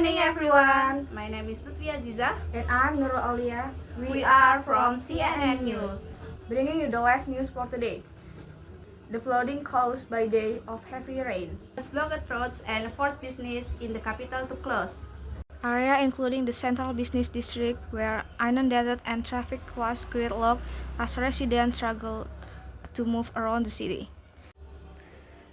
morning, everyone. My name is Lutfi Aziza. And I'm Nurul Aulia. We are from CNN News. Bringing you the last news for today. The flooding caused by day of heavy rain Has blocked roads and forced business in the capital to close. area including the central business district were inundated and traffic was gridlocked as residents struggled to move around the city.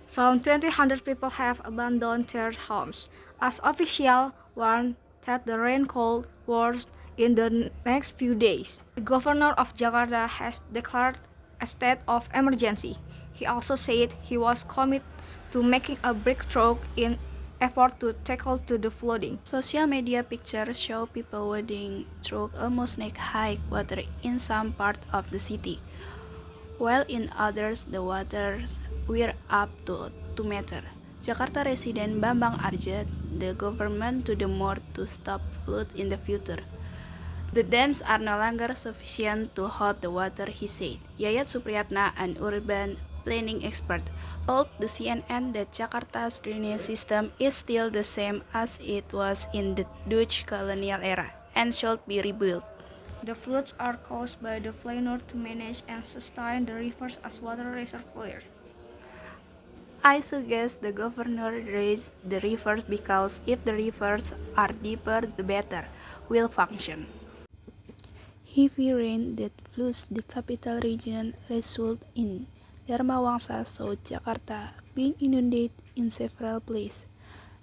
Some 2,000 people have abandoned their homes, as officials warn that the rain could worsen in the next few days. The governor of Jakarta has declared a state of emergency. He also said he was committed to making a breakthrough in effort to tackle the flooding. Social media pictures show people wading through almost neck-high water in some parts of the city, while in others the waters were up to 2 meters. Jakarta resident Bambang urged the government to do more to stop flood in the future. The dams are no longer sufficient to hold the water, he said. Yayat Supriyatna, an urban planning expert, told the CNN that Jakarta's drainage system is still the same as it was in the Dutch colonial era and should be rebuilt. The floods are caused by the failure to manage and sustain the rivers as water reservoirs. I suggest the governor raise the rivers because if the rivers are deeper, the better will function. Heavy rain that floods the capital region resulted in Dharma Wangsa, South Jakarta, being inundated in several places,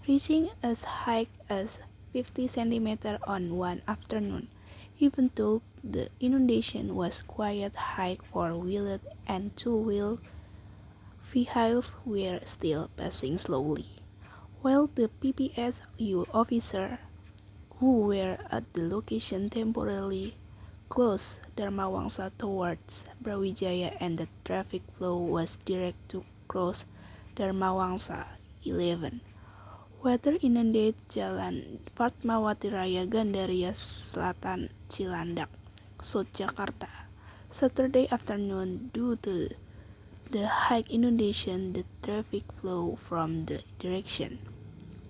reaching as high as 50 centimeters on one afternoon. Even though the inundation was quite high, four-wheeled and two-wheel vehicles were still passing slowly, while the PPSU officers who were at the location temporarily closed Dharma Wangsa towards Brawijaya and the traffic flow was direct to cross Dharma Wangsa 11. Water inundated Jalan Fatmawati Raya Gandaria Selatan Cilandak, South Jakarta, Saturday afternoon. Due to the high inundation, the traffic flow from the direction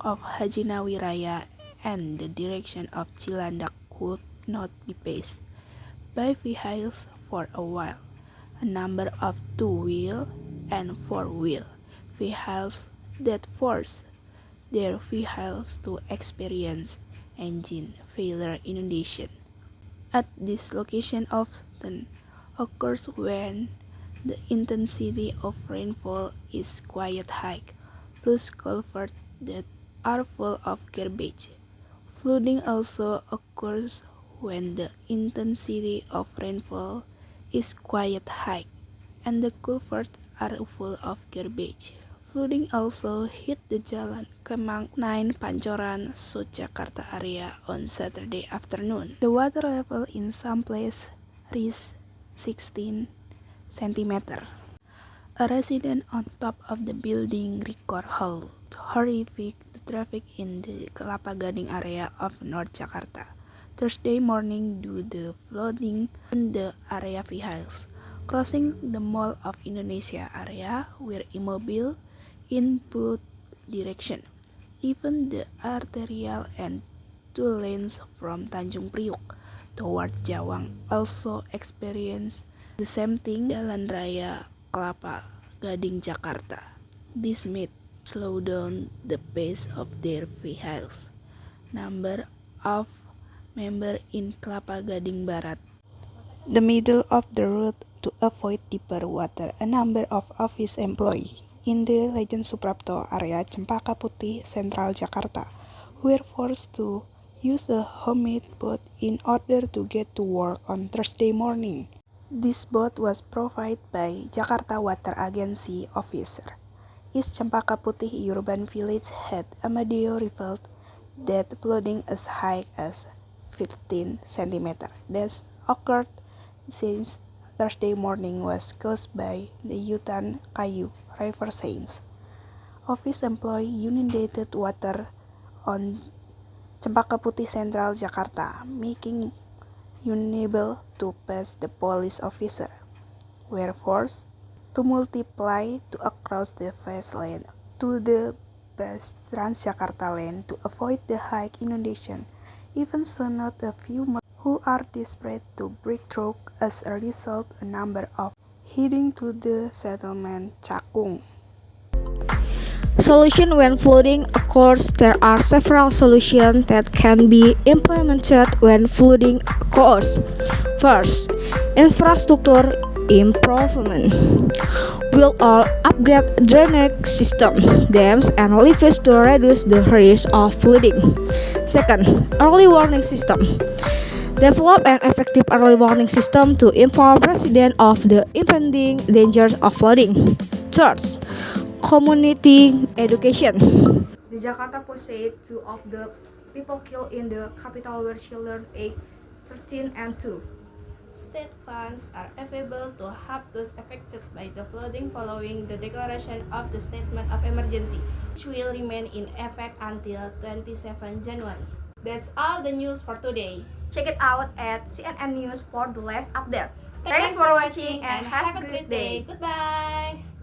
of Haji Nawi Raya and the direction of Cilandak could not be passed by vehicles for a while. A number of two-wheel and four-wheel vehicles that forced their vehicles to experience engine failure inundation. At this location often occurs when the intensity of rainfall is quite high, plus culverts that are full of garbage. Flooding also occurs when the intensity of rainfall is quite high and the culverts are full of garbage. Flooding also hit the Jalan Kemang 9 Pancoran, South Jakarta area on Saturday afternoon. The water level in some places reached 16 centimeters. A resident on top of the building recorded how horrific the traffic in the Kelapa Gading area of North Jakarta Thursday morning due to the flooding in the area. Vehicles crossing the Mall of Indonesia area were immobile in both directions. Even the arterial and two lanes from Tanjung Priok towards Jawang also experienced the same thing. Jalan Raya Kelapa Gading Jakarta. This made slow down the pace of their vehicles. Number of members in Kelapa Gading Barat, the middle of the road, to avoid deeper water. A number of office employees in the Legend Suprapto area Cempaka Putih, Central Jakarta, were forced to use a homemade boat in order to get to work on Thursday morning. This boat was provided by Jakarta Water Agency officer. East Cempaka Putih urban village head Amadeo revealed that flooding as high as 15 centimeters that occurred since Thursday morning was caused by the Yutan Kayu River Sains. Office employee inundated water on Cempaka Putih Central Jakarta, making unable to pass. The police officer were forced to multiply to across the fast lane to the bus Transjakarta Line to avoid the high inundation. Even so, not a few more who are desperate to break through. As a result, a number of heading to the settlement Cakung. Solution when flooding occurs. There are several solutions that can be implemented when flooding occurs. First, infrastructure improvement. Will all upgrade drainage system, dams, and levees to reduce the risk of flooding. Second, early warning system. Develop an effective early warning system to inform residents of the impending dangers of flooding. Third, community education. The Jakarta Post said 2 of the people killed in the capital were children aged 13 and 2. State funds are available to help those affected by the flooding following the declaration of the statement of emergency, which will remain in effect until 27 January. That's all the news for today. Check it out at CNN News for the latest update. Thanks for watching and have a great day. Goodbye.